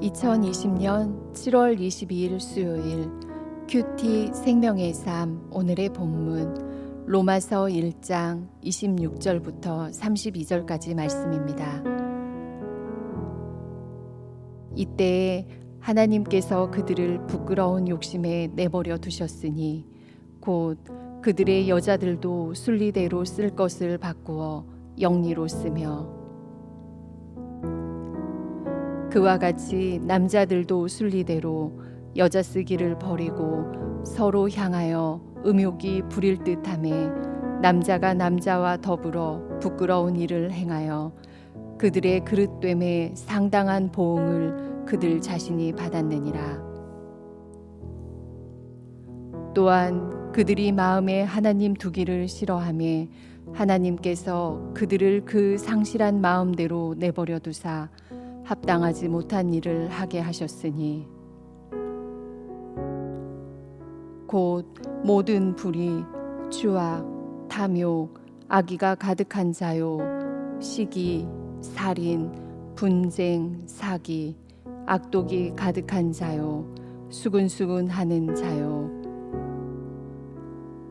2020년 7월 22일 수요일 큐티 생명의 삶 오늘의 본문 로마서 1장 26절부터 32절까지 말씀입니다. 이때에 하나님께서 그들을 부끄러운 욕심에 내버려 두셨으니 곧 그들의 여자들도 순리대로 쓸 것을 바꾸어 영리로 쓰며 그와 같이 남자들도 순리대로 여자 쓰기를 버리고 서로 향하여 음욕이 부릴 듯하매 남자가 남자와 더불어 부끄러운 일을 행하여 그들의 그릇됨에 상당한 보응을 그들 자신이 받았느니라. 또한 그들이 마음에 하나님 두기를 싫어하며 하나님께서 그들을 그 상실한 마음대로 내버려 두사 합당하지 못한 일을 하게 하셨으니 곧 모든 불의, 추악, 탐욕, 악의가 가득한 자요, 시기, 살인, 분쟁, 사기, 악독이 가득한 자요, 수근수근하는 자요,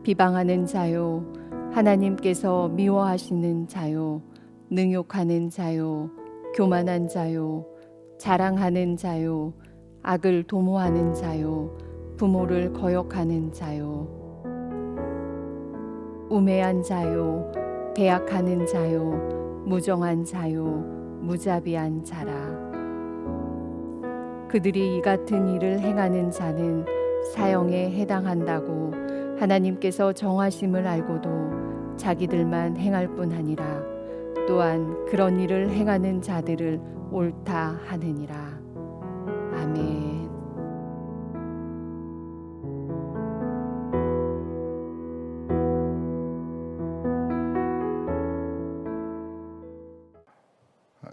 비방하는 자요, 하나님께서 미워하시는 자요, 능욕하는 자요, 교만한 자요, 자랑하는 자요, 악을 도모하는 자요, 부모를 거역하는 자요, 우매한 자요, 배약하는 자요, 무정한 자요, 무자비한 자라. 그들이 이 같은 일을 행하는 자는 사형에 해당한다고 하나님께서 정하심을 알고도 자기들만 행할 뿐 아니라 또한 그런 일을 행하는 자들을 옳다 하느니라. 아멘.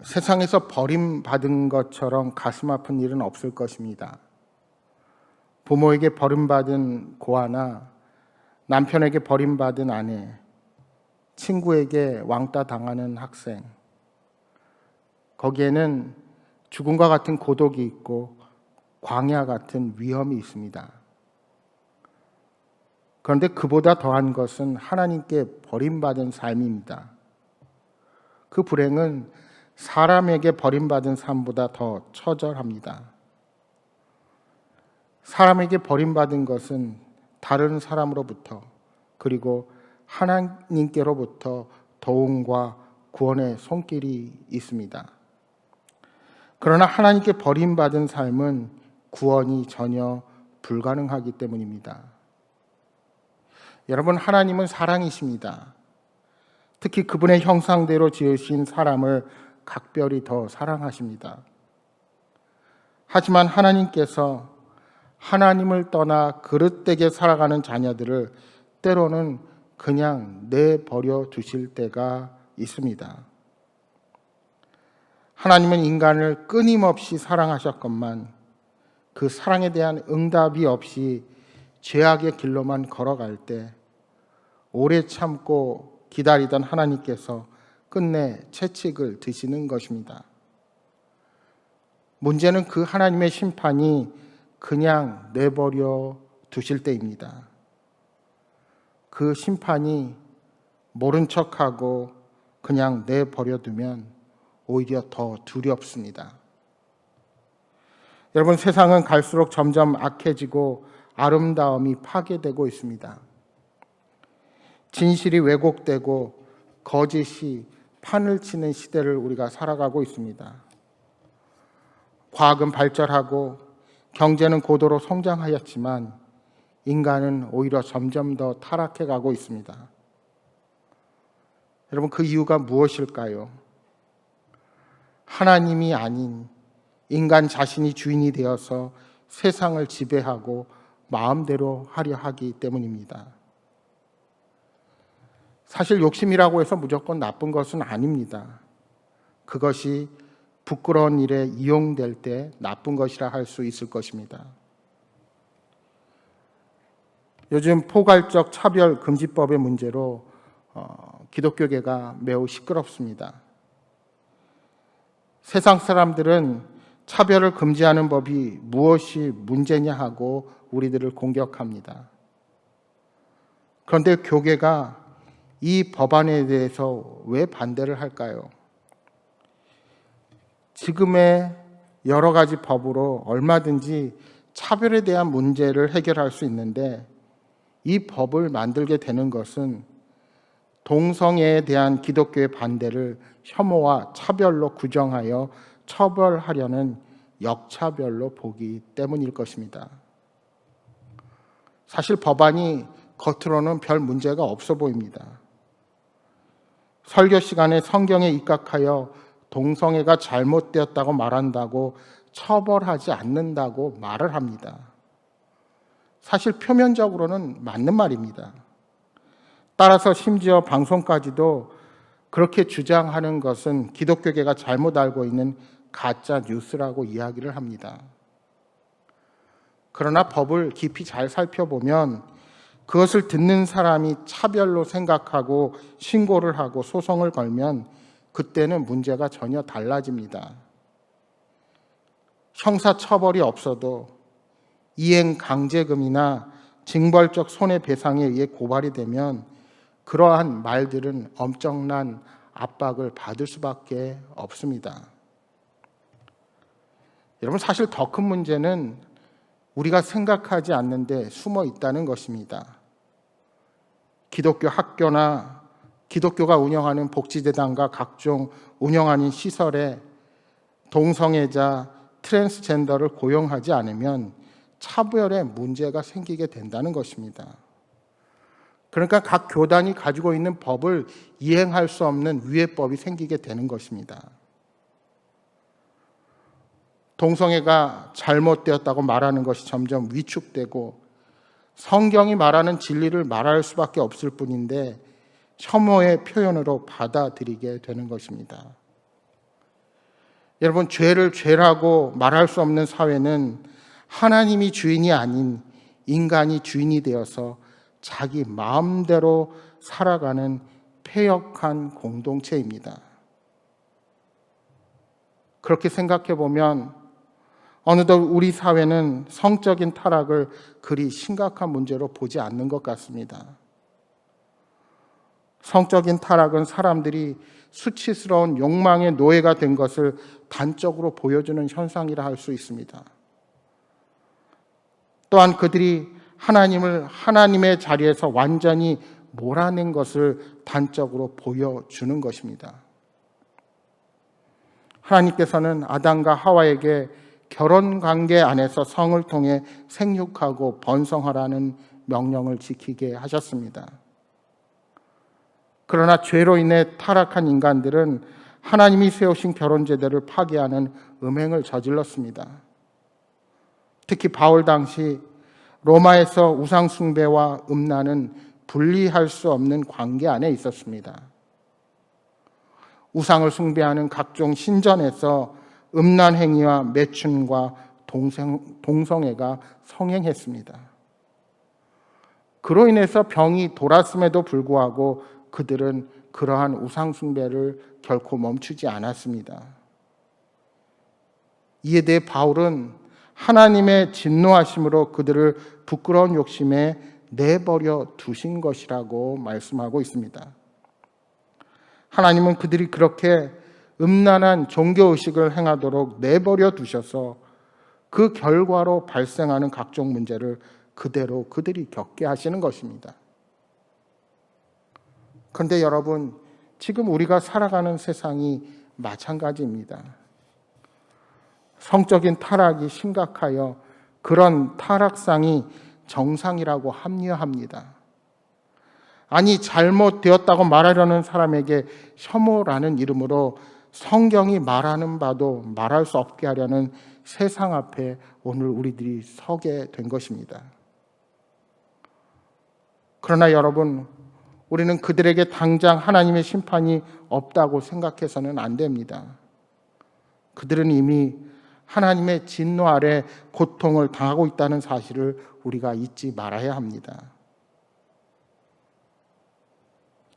세상에서 버림받은 것처럼 가슴 아픈 일은 없을 것입니다. 부모에게 버림받은 고아나 남편에게 버림받은 아내, 친구에게 왕따 당하는 학생, 거기에는 죽음과 같은 고독이 있고 광야 같은 위험이 있습니다. 그런데 그보다 더한 것은 하나님께 버림받은 삶입니다. 그 불행은 사람에게 버림받은 삶보다 더 처절합니다. 사람에게 버림받은 것은 다른 사람으로부터 그리고 하나님께로부터 도움과 구원의 손길이 있습니다. 그러나 하나님께 버림받은 삶은 구원이 전혀 불가능하기 때문입니다. 여러분, 하나님은 사랑이십니다. 특히 그분의 형상대로 지으신 사람을 각별히 더 사랑하십니다. 하지만 하나님께서 하나님을 떠나 그릇되게 살아가는 자녀들을 때로는 그냥 내버려 두실 때가 있습니다. 하나님은 인간을 끊임없이 사랑하셨건만 그 사랑에 대한 응답이 없이 죄악의 길로만 걸어갈 때 오래 참고 기다리던 하나님께서 끝내 채찍을 드시는 것입니다. 문제는 그 하나님의 심판이 그냥 내버려 두실 때입니다. 그 심판이 모른 척하고 그냥 내버려 두면 오히려 더 두렵습니다. 여러분, 세상은 갈수록 점점 악해지고 아름다움이 파괴되고 있습니다. 진실이 왜곡되고 거짓이 판을 치는 시대를 우리가 살아가고 있습니다. 과학은 발전하고 경제는 고도로 성장하였지만 인간은 오히려 점점 더 타락해 가고 있습니다. 여러분, 그 이유가 무엇일까요? 하나님이 아닌 인간 자신이 주인이 되어서 세상을 지배하고 마음대로 하려 하기 때문입니다. 사실 욕심이라고 해서 무조건 나쁜 것은 아닙니다. 그것이 부끄러운 일에 이용될 때 나쁜 것이라 할 수 있을 것입니다. 요즘 포괄적 차별 금지법의 문제로 기독교계가 매우 시끄럽습니다. 세상 사람들은 차별을 금지하는 법이 무엇이 문제냐 하고 우리들을 공격합니다. 그런데 교계가 이 법안에 대해서 왜 반대를 할까요? 지금의 여러 가지 법으로 얼마든지 차별에 대한 문제를 해결할 수 있는데 이 법을 만들게 되는 것은 동성애에 대한 기독교의 반대를 혐오와 차별로 규정하여 처벌하려는 역차별로 보기 때문일 것입니다. 사실 법안이 겉으로는 별 문제가 없어 보입니다. 설교 시간에 성경에 입각하여 동성애가 잘못되었다고 말한다고 처벌하지 않는다고 말을 합니다. 사실 표면적으로는 맞는 말입니다. 따라서 심지어 방송까지도 그렇게 주장하는 것은 기독교계가 잘못 알고 있는 가짜 뉴스라고 이야기를 합니다. 그러나 법을 깊이 잘 살펴보면 그것을 듣는 사람이 차별로 생각하고 신고를 하고 소송을 걸면 그때는 문제가 전혀 달라집니다. 형사처벌이 없어도 이행 강제금이나 징벌적 손해배상에 의해 고발이 되면 그러한 말들은 엄청난 압박을 받을 수밖에 없습니다. 여러분, 사실 더 큰 문제는 우리가 생각하지 않는데 숨어 있다는 것입니다. 기독교 학교나 기독교가 운영하는 복지재단과 각종 운영하는 시설에 동성애자, 트랜스젠더를 고용하지 않으면 차별의 문제가 생기게 된다는 것입니다. 그러니까 각 교단이 가지고 있는 법을 이행할 수 없는 위헌법이 생기게 되는 것입니다. 동성애가 잘못되었다고 말하는 것이 점점 위축되고 성경이 말하는 진리를 말할 수밖에 없을 뿐인데 혐오의 표현으로 받아들이게 되는 것입니다. 여러분, 죄를 죄라고 말할 수 없는 사회는 하나님이 주인이 아닌 인간이 주인이 되어서 자기 마음대로 살아가는 패역한 공동체입니다. 그렇게 생각해 보면 어느덧 우리 사회는 성적인 타락을 그리 심각한 문제로 보지 않는 것 같습니다. 성적인 타락은 사람들이 수치스러운 욕망의 노예가 된 것을 단적으로 보여주는 현상이라 할 수 있습니다. 또한 그들이 하나님을 하나님의 자리에서 완전히 몰아낸 것을 단적으로 보여주는 것입니다. 하나님께서는 아담과 하와에게 결혼 관계 안에서 성을 통해 생육하고 번성하라는 명령을 지키게 하셨습니다. 그러나 죄로 인해 타락한 인간들은 하나님이 세우신 결혼 제도를 파괴하는 음행을 저질렀습니다. 특히 바울 당시 로마에서 우상 숭배와 음란은 분리할 수 없는 관계 안에 있었습니다. 우상을 숭배하는 각종 신전에서 음란 행위와 매춘과 동성애가 성행했습니다. 그로 인해서 병이 돌았음에도 불구하고 그들은 그러한 우상 숭배를 결코 멈추지 않았습니다. 이에 대해 바울은 하나님의 진노하심으로 그들을 부끄러운 욕심에 내버려 두신 것이라고 말씀하고 있습니다. 하나님은 그들이 그렇게 음란한 종교의식을 행하도록 내버려 두셔서 그 결과로 발생하는 각종 문제를 그대로 그들이 겪게 하시는 것입니다. 그런데 여러분, 지금 우리가 살아가는 세상이 마찬가지입니다. 성적인 타락이 심각하여 그런 타락상이 정상이라고 합리화합니다. 아니, 잘못되었다고 말하려는 사람에게 혐오라는 이름으로 성경이 말하는 바도 말할 수 없게 하려는 세상 앞에 오늘 우리들이 서게 된 것입니다. 그러나 여러분, 우리는 그들에게 당장 하나님의 심판이 없다고 생각해서는 안 됩니다. 그들은 이미 하나님의 진노 아래 고통을 당하고 있다는 사실을 우리가 잊지 말아야 합니다.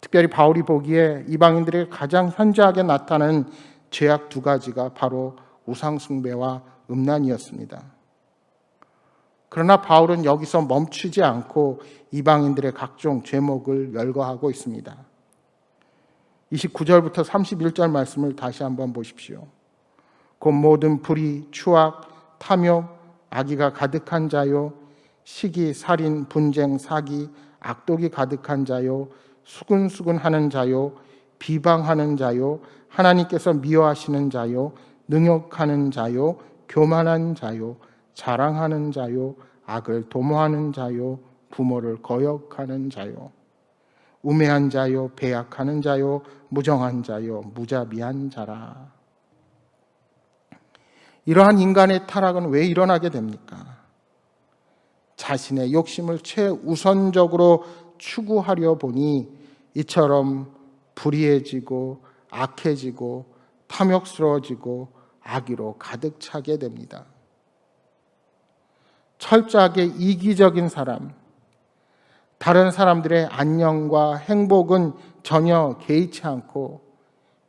특별히 바울이 보기에 이방인들에게 가장 현저하게 나타나는 죄악 두 가지가 바로 우상숭배와 음란이었습니다. 그러나 바울은 여기서 멈추지 않고 이방인들의 각종 죄목을 열거하고 있습니다. 29절부터 31절 말씀을 다시 한번 보십시오. 곧 모든 불의, 추악, 탐욕, 악의가 가득한 자요, 시기, 살인, 분쟁, 사기, 악독이 가득한 자요, 수근수근하는 자요, 비방하는 자요, 하나님께서 미워하시는 자요, 능욕하는 자요, 교만한 자요, 자랑하는 자요, 악을 도모하는 자요, 부모를 거역하는 자요, 우매한 자요, 배약하는 자요, 무정한 자요, 무자비한 자라. 이러한 인간의 타락은 왜 일어나게 됩니까? 자신의 욕심을 최우선적으로 추구하려 보니 이처럼 불의해지고 악해지고 탐욕스러워지고 악의로 가득 차게 됩니다. 철저하게 이기적인 사람, 다른 사람들의 안녕과 행복은 전혀 개의치 않고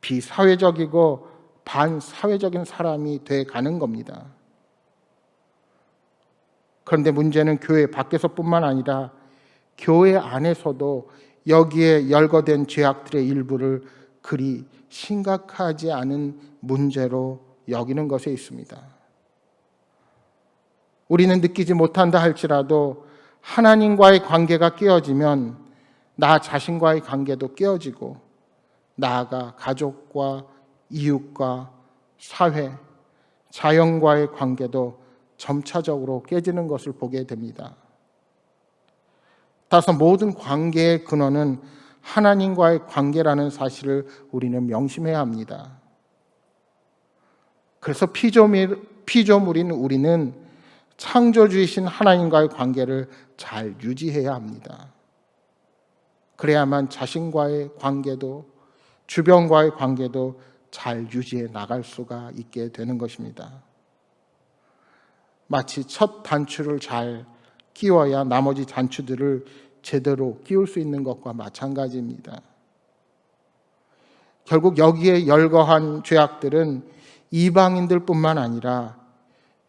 비사회적이고 반사회적인 사람이 돼 가는 겁니다. 그런데 문제는 교회 밖에서뿐만 아니라 교회 안에서도 여기에 열거된 죄악들의 일부를 그리 심각하지 않은 문제로 여기는 것에 있습니다. 우리는 느끼지 못한다 할지라도 하나님과의 관계가 깨어지면 나 자신과의 관계도 깨어지고 나아가 가족과 이웃과 사회, 자연과의 관계도 점차적으로 깨지는 것을 보게 됩니다. 따라서 모든 관계의 근원은 하나님과의 관계라는 사실을 우리는 명심해야 합니다. 그래서 피조물인 우리는 창조주이신 하나님과의 관계를 잘 유지해야 합니다. 그래야만 자신과의 관계도 주변과의 관계도 잘 유지해 나갈 수가 있게 되는 것입니다. 마치 첫 단추를 잘 끼워야 나머지 단추들을 제대로 끼울 수 있는 것과 마찬가지입니다. 결국 여기에 열거한 죄악들은 이방인들뿐만 아니라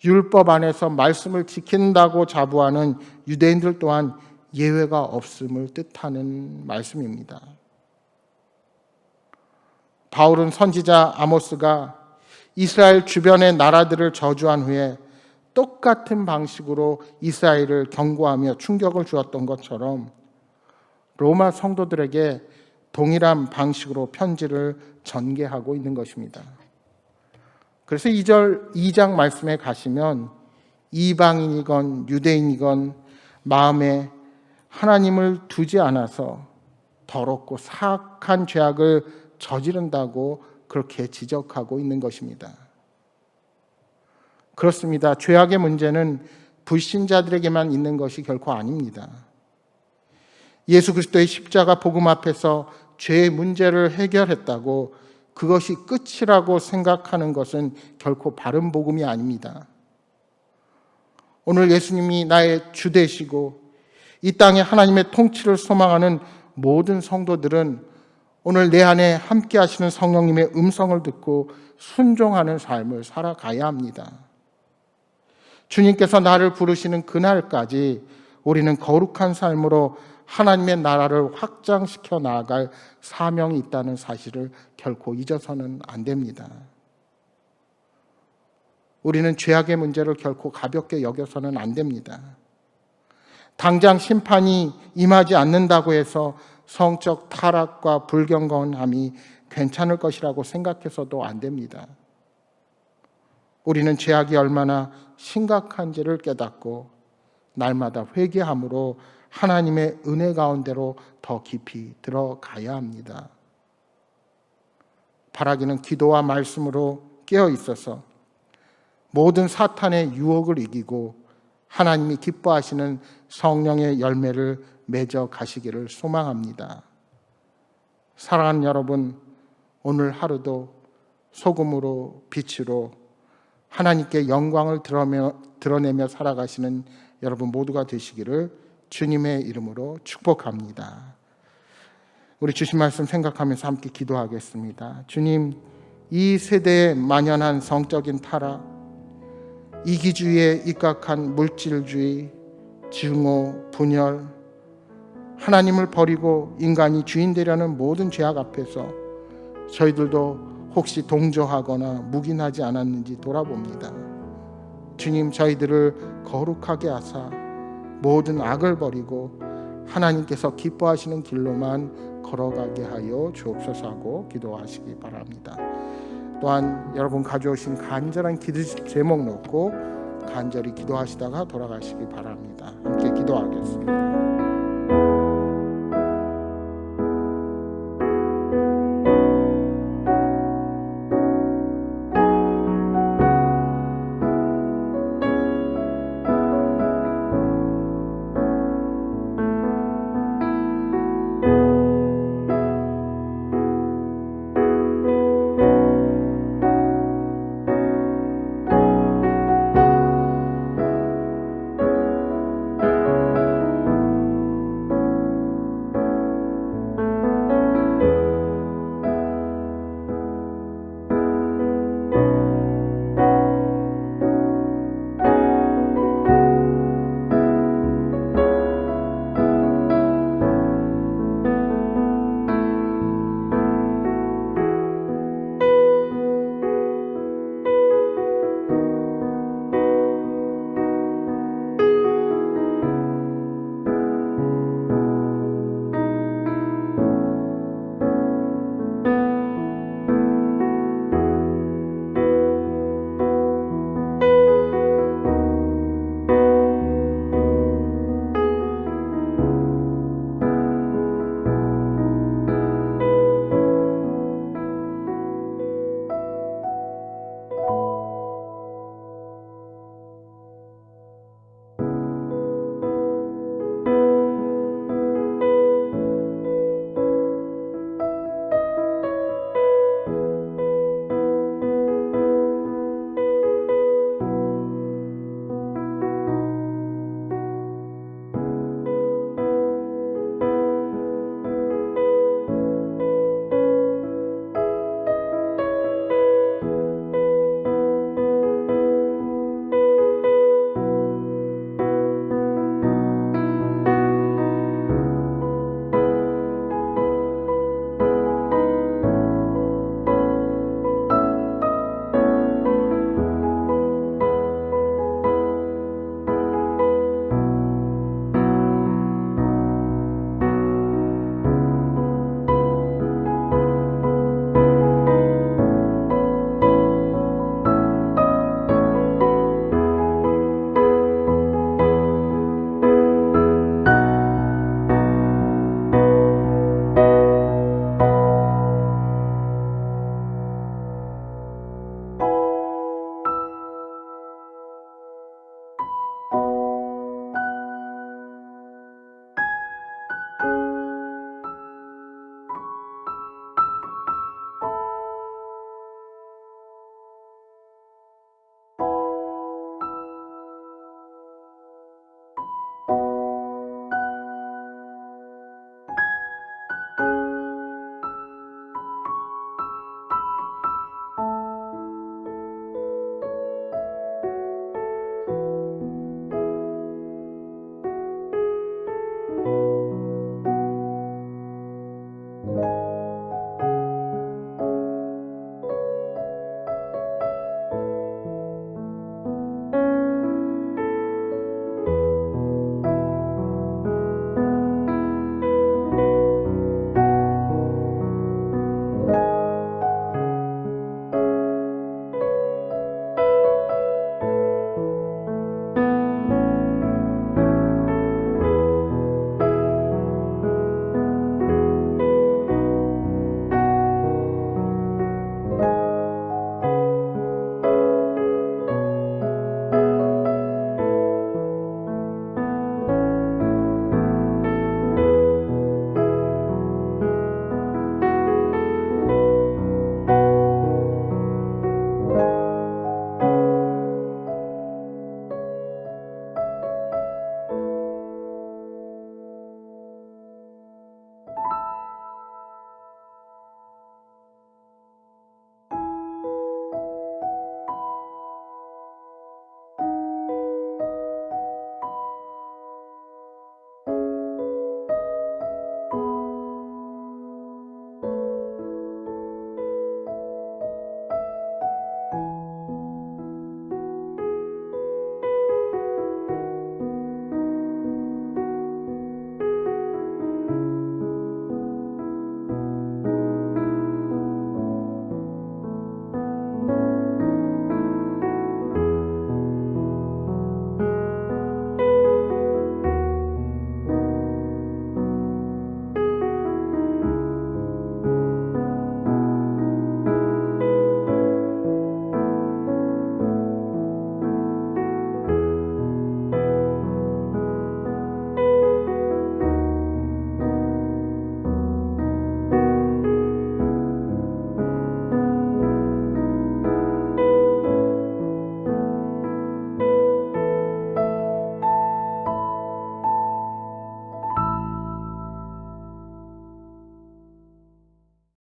율법 안에서 말씀을 지킨다고 자부하는 유대인들 또한 예외가 없음을 뜻하는 말씀입니다. 바울은 선지자 아모스가 이스라엘 주변의 나라들을 저주한 후에 똑같은 방식으로 이스라엘을 경고하며 충격을 주었던 것처럼 로마 성도들에게 동일한 방식으로 편지를 전개하고 있는 것입니다. 그래서 2장 말씀에 가시면 이방인이건 유대인이건 마음에 하나님을 두지 않아서 더럽고 사악한 죄악을 저지른다고 그렇게 지적하고 있는 것입니다. 그렇습니다. 죄악의 문제는 불신자들에게만 있는 것이 결코 아닙니다. 예수 그리스도의 십자가 복음 앞에서 죄의 문제를 해결했다고 그것이 끝이라고 생각하는 것은 결코 바른 복음이 아닙니다. 오늘 예수님이 나의 주 되시고 이 땅에 하나님의 통치를 소망하는 모든 성도들은 오늘 내 안에 함께 하시는 성령님의 음성을 듣고 순종하는 삶을 살아가야 합니다. 주님께서 나를 부르시는 그날까지 우리는 거룩한 삶으로 하나님의 나라를 확장시켜 나아갈 사명이 있다는 사실을 결코 잊어서는 안 됩니다. 우리는 죄악의 문제를 결코 가볍게 여겨서는 안 됩니다. 당장 심판이 임하지 않는다고 해서 성적 타락과 불경건함이 괜찮을 것이라고 생각해서도 안 됩니다. 우리는 죄악이 얼마나 심각한지를 깨닫고 날마다 회개함으로 하나님의 은혜 가운데로 더 깊이 들어가야 합니다. 바라기는 기도와 말씀으로 깨어 있어서 모든 사탄의 유혹을 이기고 하나님이 기뻐하시는 성령의 열매를 맺어 가시기를 소망합니다. 사랑하는 여러분, 오늘 하루도 소금으로 빛으로 하나님께 영광을 드러내며 살아가시는 여러분 모두가 되시기를 주님의 이름으로 축복합니다. 우리 주신 말씀 생각하면서 함께 기도하겠습니다. 주님, 이 세대에 만연한 성적인 타락, 이기주의에 입각한 물질주의, 증오, 분열, 하나님을 버리고 인간이 주인 되려는 모든 죄악 앞에서 저희들도 혹시 동조하거나 묵인하지 않았는지 돌아봅니다. 주님, 저희들을 거룩하게 하사 모든 악을 버리고 하나님께서 기뻐하시는 길로만 걸어가게 하여 주옵소서 하고 기도하시기 바랍니다. 또한 여러분 가져오신 간절한 기도 제목 놓고 간절히 기도하시다가 돌아가시기 바랍니다. 함께 기도하겠습니다.